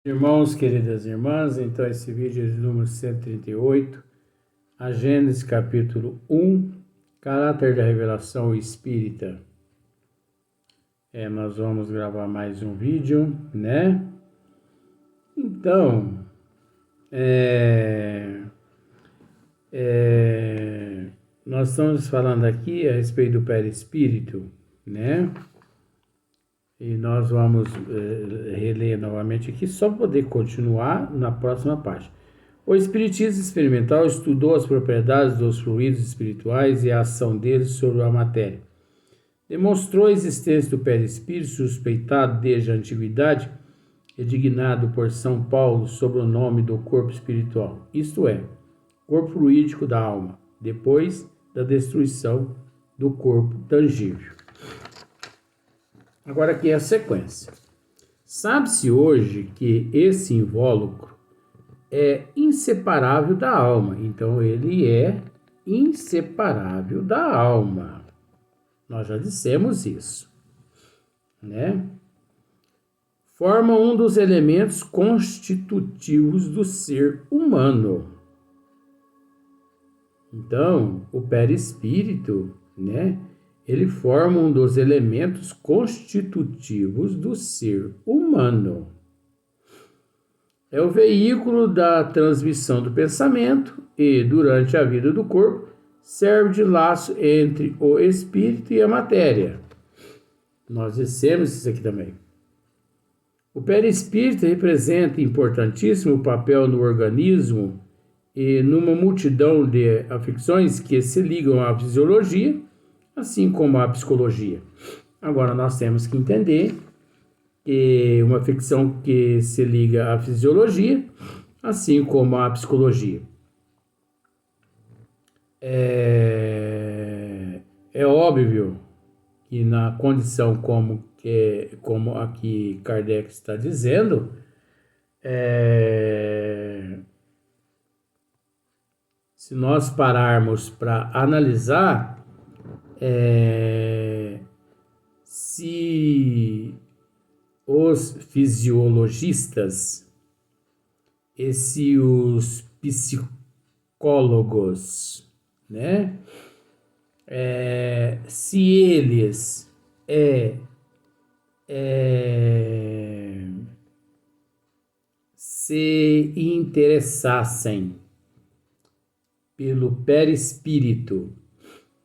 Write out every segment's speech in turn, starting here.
Irmãos, queridas irmãs, então esse vídeo é de número 138, a Gênesis capítulo 1, caráter da revelação espírita. Nós vamos gravar mais um vídeo, né? Então, nós estamos falando aqui a respeito do perispírito, né? E nós vamos reler novamente aqui, só para poder continuar na próxima página. O espiritismo experimental estudou as propriedades dos fluidos espirituais e a ação deles sobre a matéria. Demonstrou a existência do perispírito, suspeitado desde a antiguidade e dignado por São Paulo sob o nome do corpo espiritual, isto é, corpo fluídico da alma, depois da destruição do corpo tangível. Agora aqui é a sequência. Sabe-se hoje que esse invólucro é inseparável da alma. Então, ele é inseparável da alma. Nós já dissemos isso, né? Forma um dos elementos constitutivos do ser humano. Então, o perispírito, né? Ele forma um dos elementos constitutivos do ser humano. É o veículo da transmissão do pensamento e, durante a vida do corpo, serve de laço entre o espírito e a matéria. Nós dissemos isso aqui também. O perispírito representa importantíssimo papel no organismo e numa multidão de afecções que se ligam à fisiologia, assim como a psicologia. Agora, nós temos que entender que uma ficção que se liga à fisiologia, assim como a psicologia. É óbvio que na condição como aqui Kardec está dizendo, se nós pararmos para analisar, se os fisiologistas e se os psicólogos, né, se eles se interessassem pelo perispírito,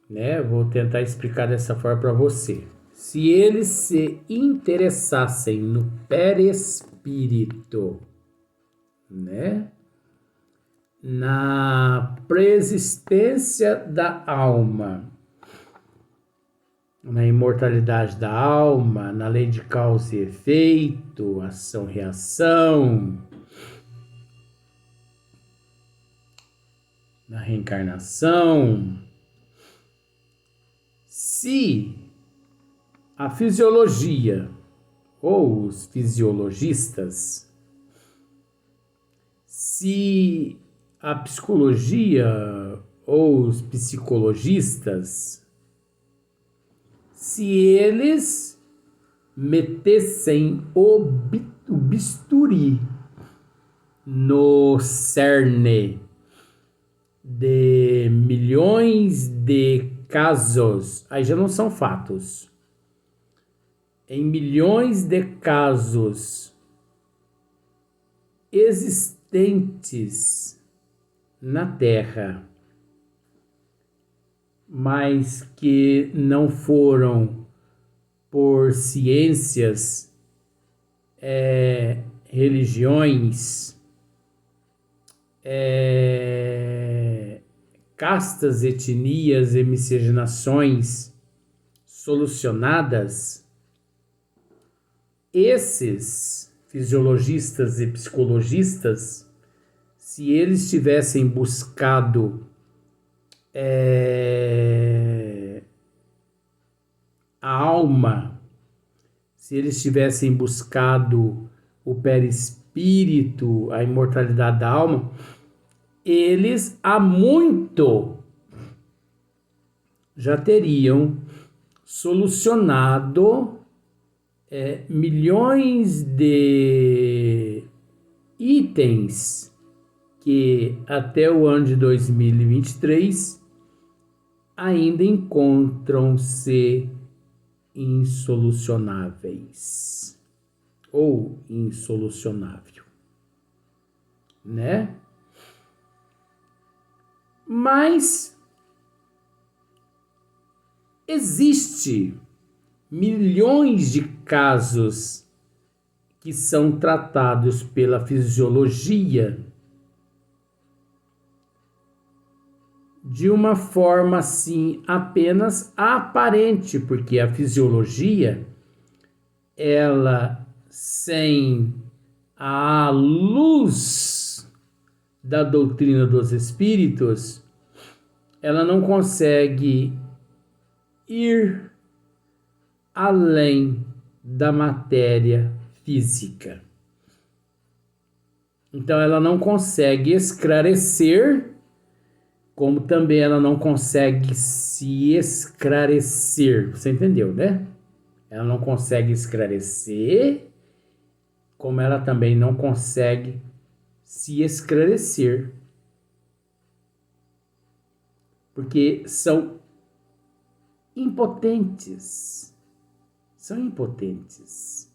né? Vou tentar explicar dessa forma para você. Se eles se interessassem no perispírito, né? Na preexistência da alma, na imortalidade da alma, na lei de causa e efeito, ação-reação, na reencarnação, se a fisiologia ou os fisiologistas, se a psicologia ou os psicologistas, se eles metessem o bisturi no cerne de milhões de casos, aí já não são fatos, em milhões de casos existentes na Terra, mas que não foram por ciências, religiões, castas, etnias e miscigenações solucionadas, esses fisiologistas e psicologistas, se eles tivessem buscado a alma, se eles tivessem buscado o perispírito, a imortalidade da alma, eles há muito já teriam solucionado milhões de itens que até o ano de 2023 ainda encontram-se insolucionáveis ou insolucionável, né? Mas existe milhões de casos que são tratados pela fisiologia de uma forma assim apenas aparente, porque a fisiologia, ela sem a luz da doutrina dos espíritos, ela não consegue ir além da matéria física. Então ela não consegue esclarecer, como também ela não consegue se esclarecer. Você entendeu, né? Ela não consegue esclarecer, como ela também não consegue se esclarecer. Porque são impotentes. São impotentes.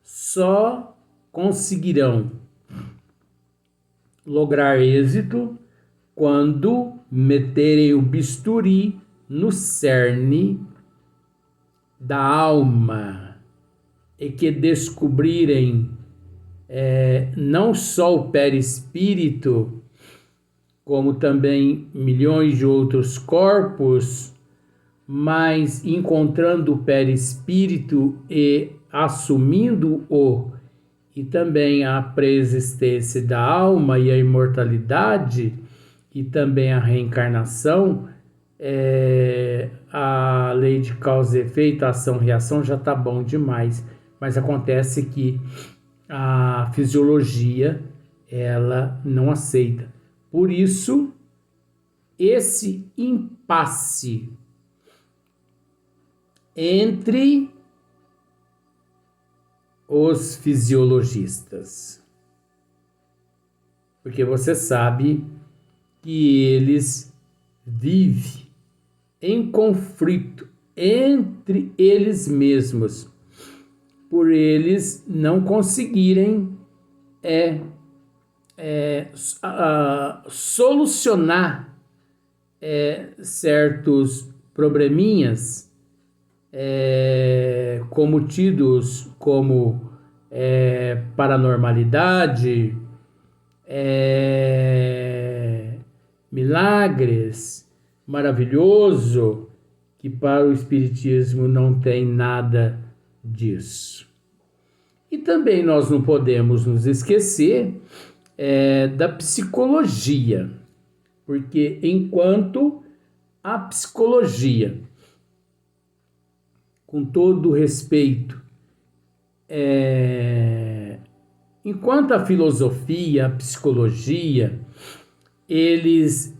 Só conseguirão lograr êxito quando meterem o bisturi no cerne da alma e que descobrirem não só o perispírito, como também milhões de outros corpos, mas encontrando o perispírito e assumindo-o, e também a preexistência da alma e a imortalidade, e também a reencarnação, a lei de causa e efeito, ação e reação já está bom demais, mas acontece que a fisiologia, ela não aceita. Por isso, esse impasse entre os fisiologistas. Porque você sabe que eles vivem em conflito entre eles mesmos, por eles não conseguirem solucionar certos probleminhas, como tidos como paranormalidade, milagres, maravilhoso, que para o Espiritismo não tem nada disso. E também nós não podemos nos esquecer da psicologia, porque enquanto a psicologia, com todo o respeito, enquanto a filosofia, a psicologia, eles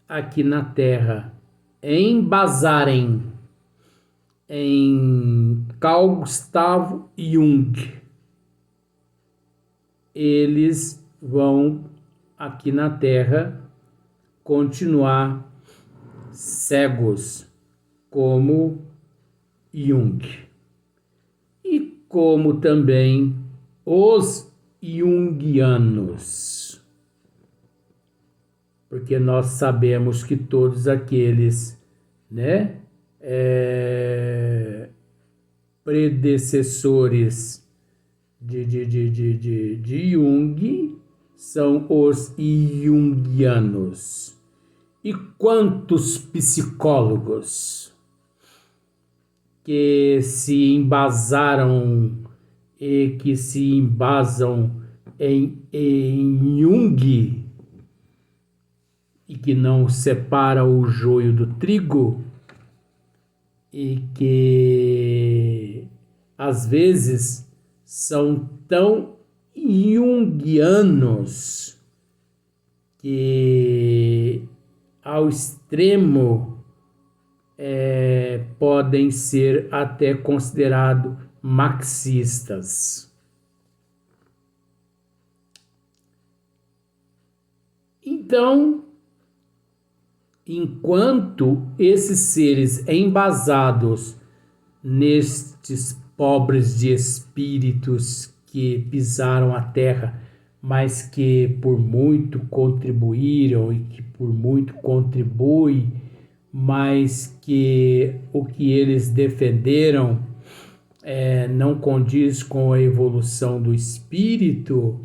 aqui na Terra embasarem em Carl Gustav Jung, eles vão aqui na Terra continuar cegos como Jung, e como também os junguianos, porque nós sabemos que todos aqueles, né, predecessores de Jung são os junguianos. E quantos psicólogos que se embasaram e que se embasam em Jung e que não separa o joio do trigo, e que às vezes são tão junguianos que ao extremo podem ser até considerados marxistas. Então, enquanto esses seres embasados nestes pobres de espíritos que pisaram a terra, mas que por muito contribuíram e que por muito contribuem, mas que o que eles defenderam não condiz com a evolução do espírito,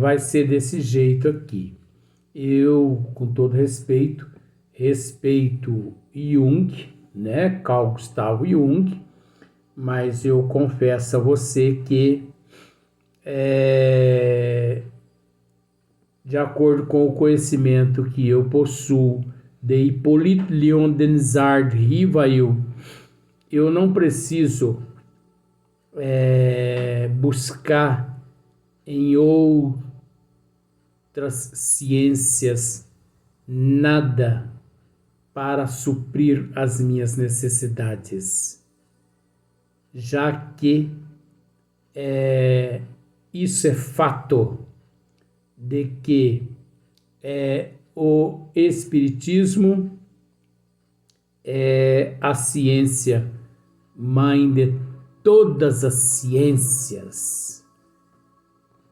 vai ser desse jeito aqui. Eu, com todo respeito, respeito Jung, né, Carl Gustav Jung, mas eu confesso a você que, de acordo com o conhecimento que eu possuo de Hippolyte Léon Denisard Rivail, eu não preciso buscar em outras ciências nada para suprir as minhas necessidades, já que isso é fato de que o Espiritismo é a ciência mãe de todas as ciências,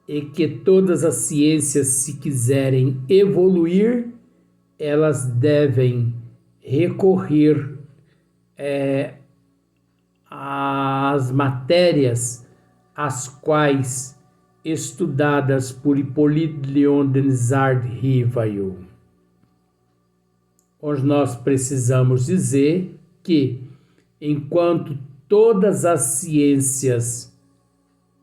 e que todas as ciências, se quiserem evoluir, elas devem recorrer às matérias as quais estudadas por Hippolyte Léon Denisard Rivail. Onde nós precisamos dizer que, enquanto todas as ciências,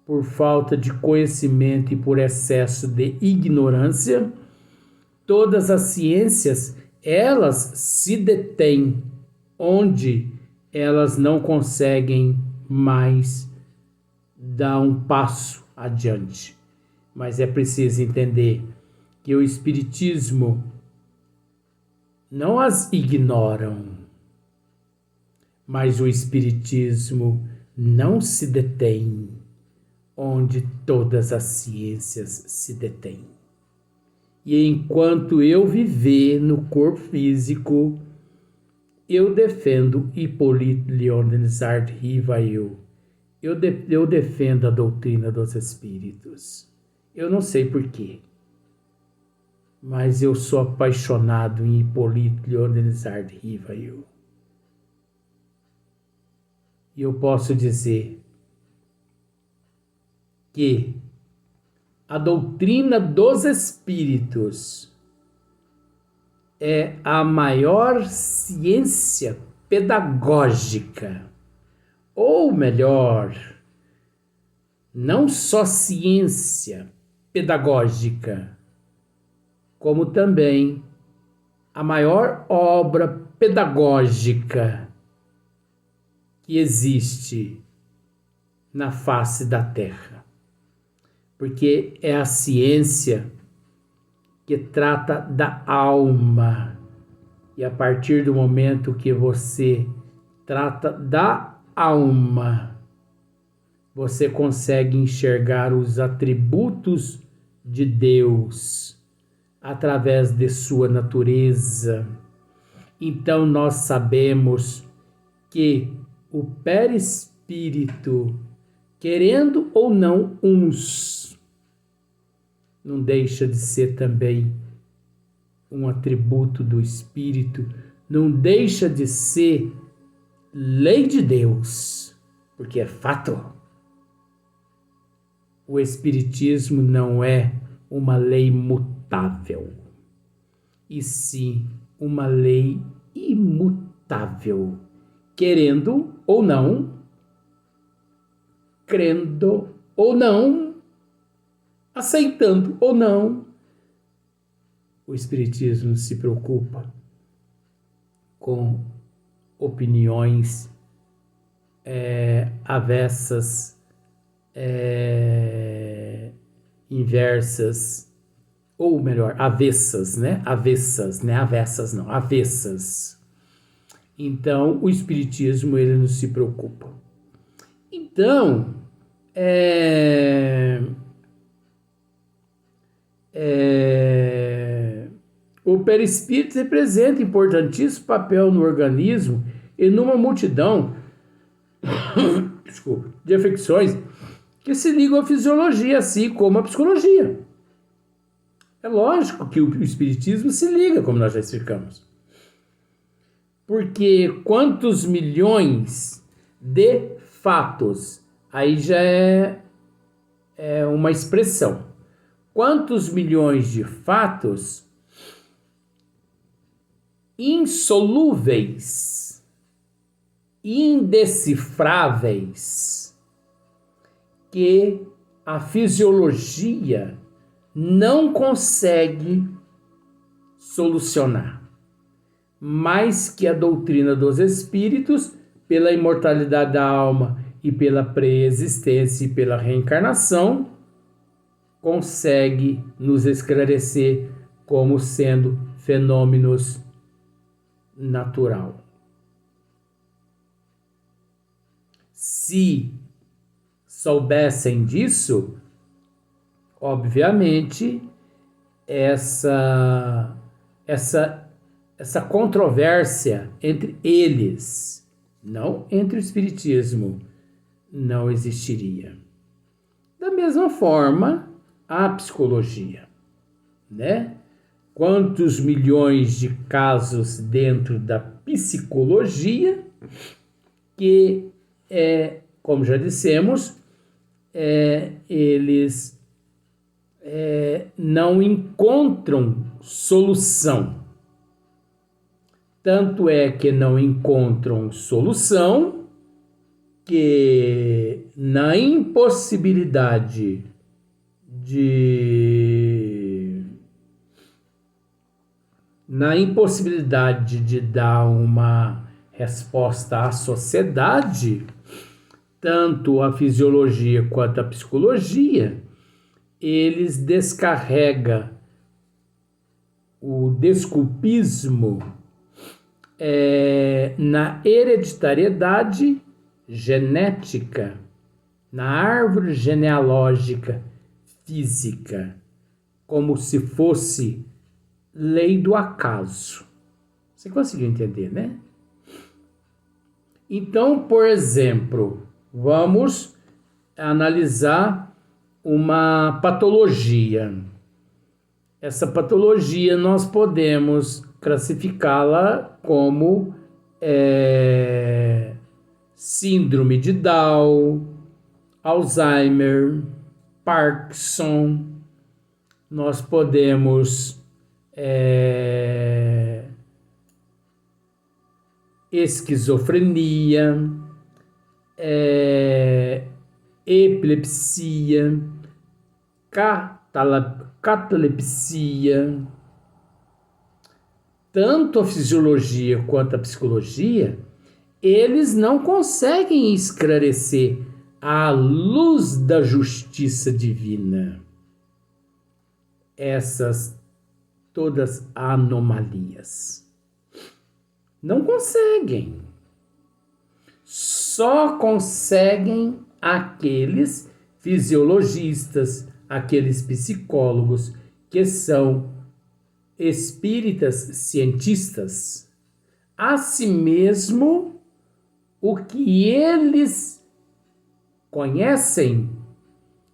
por falta de conhecimento e por excesso de ignorância, todas as ciências, elas se detêm onde elas não conseguem mais dar um passo adiante. Mas é preciso entender que o Espiritismo não as ignoram, mas o Espiritismo não se detém onde todas as ciências se detêm. E enquanto eu viver no corpo físico, eu defendo Hippolyte Léon Denisard Rivail. Eu defendo a doutrina dos espíritos. Eu não sei porquê, mas eu sou apaixonado em Hippolyte Léon Denisard Rivail. E eu posso dizer que a doutrina dos espíritos é a maior ciência pedagógica, ou melhor, não só ciência pedagógica, como também a maior obra pedagógica que existe na face da Terra. Porque é a ciência que trata da alma. E a partir do momento que você trata da alma, você consegue enxergar os atributos de Deus através de sua natureza. Então nós sabemos que o perispírito, querendo ou não uns, não deixa de ser também um atributo do Espírito, não deixa de ser lei de Deus, porque é fato. O Espiritismo não é uma lei mutável, e sim uma lei imutável, querendo ou não, crendo ou não, aceitando ou não, o Espiritismo se preocupa com opiniões avessas, inversas, ou melhor, avessas, né? Avessas, né? Avessas não, avessas. Então, o Espiritismo, ele não se preocupa. Então, o perispírito representa importantíssimo papel no organismo e numa multidão desculpa, de afecções que se ligam à fisiologia, assim como à psicologia. É lógico que o espiritismo se liga, como nós já explicamos. Porque quantos milhões de fatos, aí já é uma expressão. Quantos milhões de fatos insolúveis, indecifráveis, que a fisiologia não consegue solucionar, mas que a doutrina dos espíritos, pela imortalidade da alma e pela preexistência e pela reencarnação, consegue nos esclarecer como sendo fenômenos natural. Se soubessem disso, obviamente, essa controvérsia entre eles, não entre o espiritismo, não existiria. Da mesma forma, a psicologia, né? Quantos milhões de casos dentro da psicologia que, como já dissemos, eles não encontram solução. Tanto é que não encontram solução que na impossibilidade de dar uma resposta à sociedade, tanto a fisiologia quanto a psicologia, eles descarregam o desculpismo na hereditariedade genética, na árvore genealógica física, como se fosse lei do acaso. Você conseguiu entender, né? Então, por exemplo, vamos analisar uma patologia. Essa patologia nós podemos classificá-la como síndrome de Down, Alzheimer, Parkinson. Nós podemos esquizofrenia, epilepsia, catalepsia. Tanto a fisiologia quanto a psicologia, eles não conseguem esclarecer à luz da justiça divina essas todas anomalias. Não conseguem. Só conseguem aqueles fisiologistas, aqueles psicólogos que são espíritas cientistas. Assim mesmo, o que eles conhecem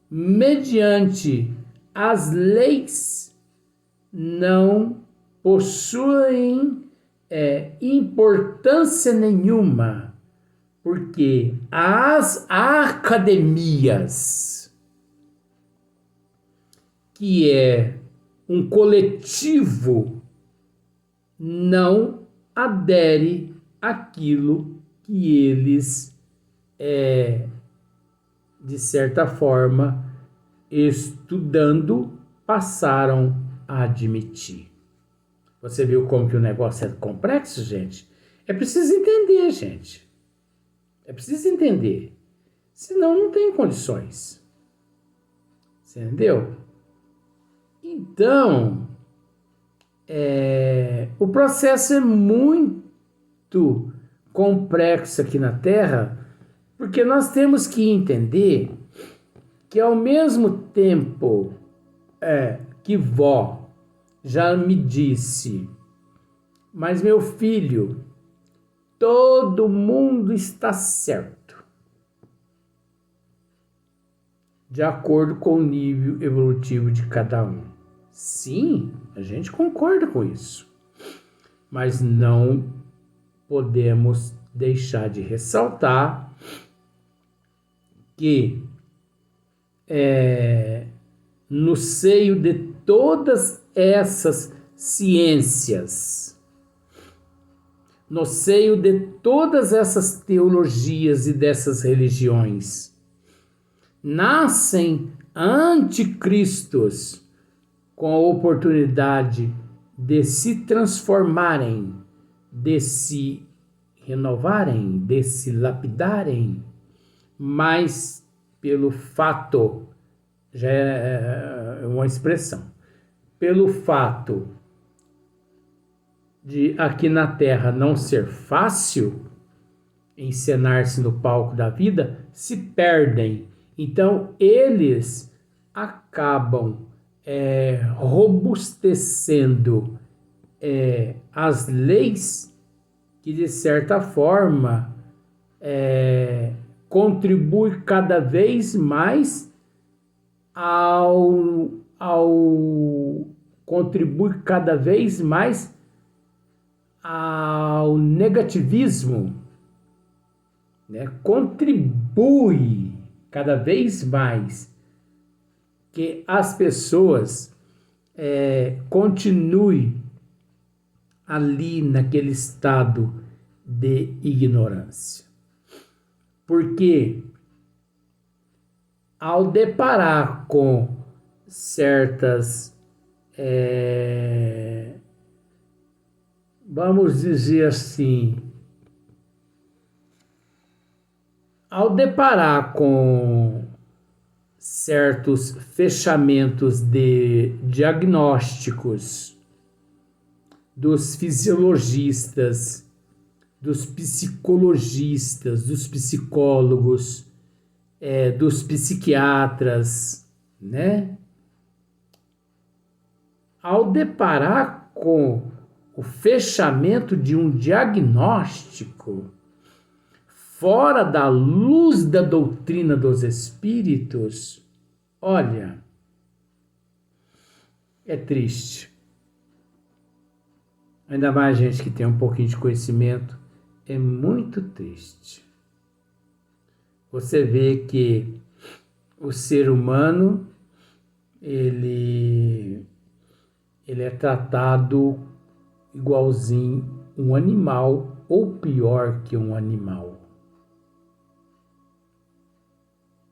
mediante as leis não possuem importância nenhuma, porque as academias, que é um coletivo, não adere àquilo que eles, de certa forma, estudando, passaram a admitir. Você viu como que o negócio é complexo, gente? É preciso entender, gente. É preciso entender. Senão não tem condições. Você entendeu? Então, o processo é muito complexo aqui na Terra, porque nós temos que entender que ao mesmo tempo que vó já me disse: mas meu filho, todo mundo está certo, de acordo com o nível evolutivo de cada um. Sim, a gente concorda com isso, mas não podemos deixar de ressaltar que no seio de todas essas ciências, no seio de todas essas teologias e dessas religiões, nascem anticristos com a oportunidade de se transformarem, de se renovarem, de se lapidarem, mas pelo fato, já é uma expressão, pelo fato de aqui na Terra não ser fácil encenar-se no palco da vida, se perdem. Então, eles acabam robustecendo as leis que, de certa forma, contribuem cada vez mais ao negativismo, né? Contribui cada vez mais que as pessoas continuem ali naquele estado de ignorância. Porque ao deparar com certas, vamos dizer assim, ao deparar com certos fechamentos de diagnósticos dos fisiologistas, dos psicologistas, dos psicólogos, dos psiquiatras, né? Ao deparar com o fechamento de um diagnóstico fora da luz da doutrina dos espíritos, olha, é triste. Ainda mais gente que tem um pouquinho de conhecimento, é muito triste. Você vê que o ser humano, ele é tratado igualzinho um animal ou pior que um animal.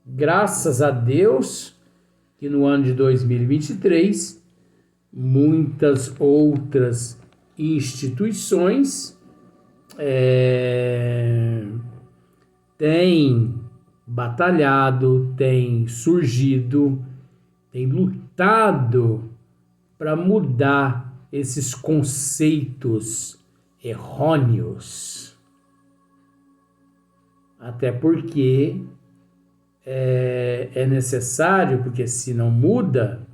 Graças a Deus que no ano de 2023, muitas outras instituições têm batalhado, têm surgido, têm lutado para mudar esses conceitos errôneos. Até porque é necessário, porque se não muda,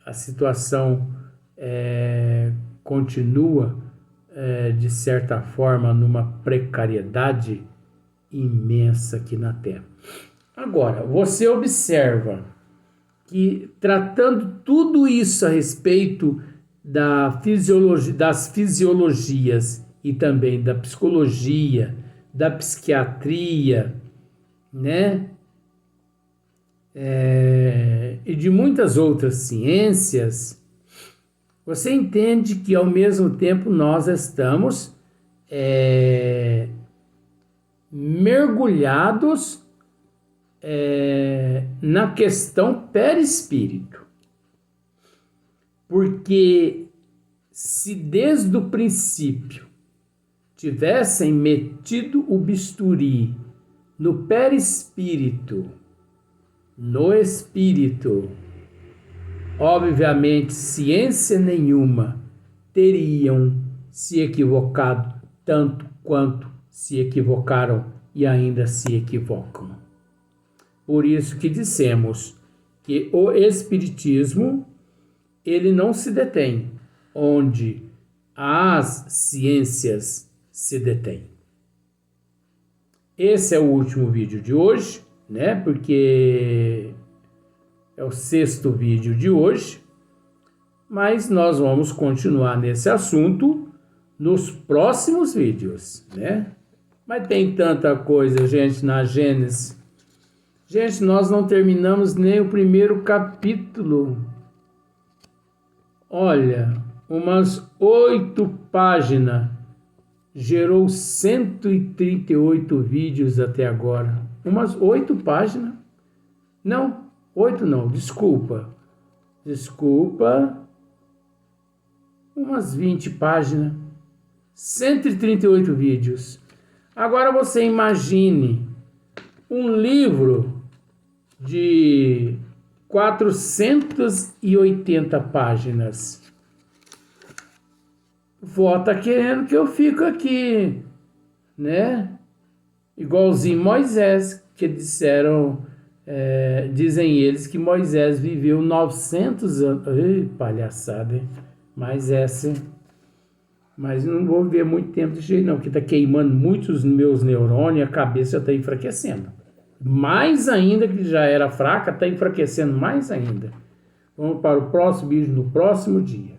a situação continua, de certa forma, numa precariedade imensa aqui na Terra. Agora, você observa que, tratando tudo isso a respeito das fisiologias e também da psicologia, da psiquiatria, né? E de muitas outras ciências, você entende que ao mesmo tempo nós estamos mergulhados na questão perispírito. Porque se desde o princípio tivessem metido o bisturi no perispírito, no espírito, obviamente ciência nenhuma teriam se equivocado tanto quanto se equivocaram e ainda se equivocam. Por isso que dissemos que o espiritismo ele não se detém onde as ciências se detêm. Esse é o último vídeo de hoje, né? Porque é o 6º vídeo de hoje, mas nós vamos continuar nesse assunto nos próximos vídeos, né? Mas tem tanta coisa, gente, na Gênesis. Gente, nós não terminamos nem o primeiro capítulo. Olha, umas 8 páginas. Gerou 138 vídeos até agora. Umas 8 páginas. Não, 8 não, desculpa. Umas 20 páginas. 138 vídeos. Agora você imagine um livro de 480 páginas. Vó tá querendo que eu fique aqui, né? Igualzinho Moisés, que disseram, dizem eles que Moisés viveu 900 anos. Ei, palhaçada, hein? Mas não vou viver muito tempo desse jeito não, porque tá queimando muito os meus neurônios, a cabeça já tá enfraquecendo. Mais ainda, que já era fraca, tá enfraquecendo mais ainda. Vamos para o próximo vídeo no próximo dia.